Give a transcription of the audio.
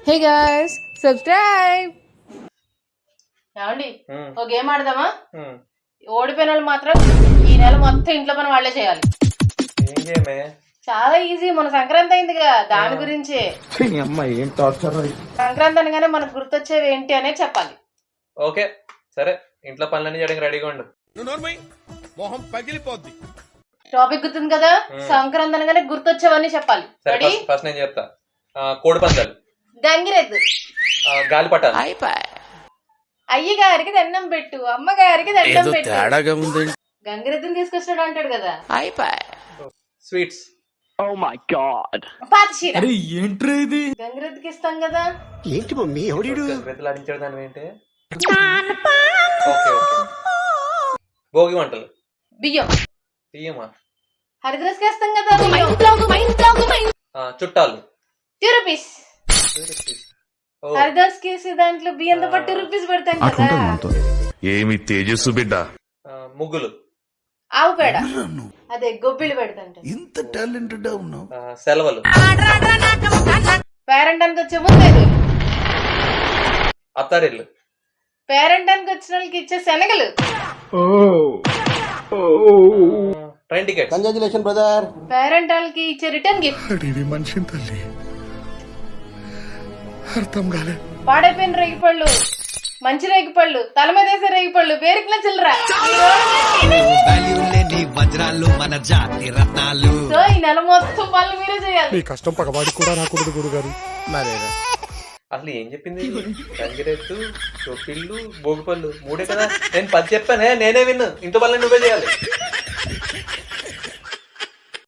Hey guys subscribe. ఏమండి ఒక game ఆడదామా? ఓడిపోయిన వాళ్ళు మాత్రం ఈ నెల మొత్తం ఇంట్లో పని వాళ్ళే చేయాలి. ఏం గేమే? చాలా ఈజీ. మన సంక్రాంతి అయిందిగా, దాని గురించి. సంక్రాంతి అనగానే మనకు గుర్తొచ్చేవి ఏంటి అనేది చెప్పాలి. ఓకే సరే, ఇంట్లో పనులన్నీ చేయడానికి రెడీగా ఉండు. టాపిక్ గుర్తుంది కదా, సంక్రాంతి అనగానే గుర్తొచ్చేవన్నీ చెప్పాలి. రెడీ? ఫస్ట్ నేను చెప్తా. కోడి పందాలు, గంగిరెద్దు, గాలిపటాలు, అయ్యగారికి దండం పెట్టు, అమ్మగారికి దండం పెట్టు. గంగిరెద్దుని తీసుకొచ్చాడు అంటాడు కదా. స్వీట్స్, పాత చీర. గంగిరెద్దుకి ఇస్తాం కదా. ఏంటి మమ్మీ గంగిరెద్దులు ఆడించాడు దాని ఏంటి? Okay okay. భోగి మంటలు, బియ్యం. బియ్యమా? హరిద్రస్కి ఇస్తాం కదా బియ్యం. చుట్టాలు, 2 రూపీస్. హరిదాస్ కేసి దాంట్లో బియ్యంతో పాటు 2 రూపీస్ పెడతాం కదా. ఏమి తేజస్సు బిడ్డ. ముగ్గులు, ఆవు పేడ, అదే గొబ్బిళ్ళు పెడతాంట. ఇంత టాలెంటెడ్ ఉన్నావు. సెలవులు, పేరెంటానికి వచ్చే ముందు అత్తారిల్లు, పేరెంటానికి వచ్చిన వాళ్ళకి ఇచ్చే శనగలు, ట్రైన్ టికెట్, కంగ్రాచులేషన్ బ్రదర్. పేరెంటాలకి ఇచ్చే రిటర్న్ గిఫ్ట్, మనిషి తల్లి అర్థం కాలే. పాడైపోయిన రేగిపళ్ళు, మంచి రేగిపళ్ళు, తల మీద వేసే రేగిపళ్ళు, పేరుకుల చిల్లర. సో ఈ నెల మొత్తం పనులు మీరే చేయాలి. మీ కష్టం పగవాడికి కూడా రాకూడదు గురుగారు. మరేనా అసలు ఏం చెప్పింది? గంగిరెద్దు, చొప్పిళ్ళు, భోగిపళ్ళు 3 కదా. నేను 10 చెప్పానే, నేనే విన్ను. ఇంట్లో పనులు నువ్వే చేయాలి.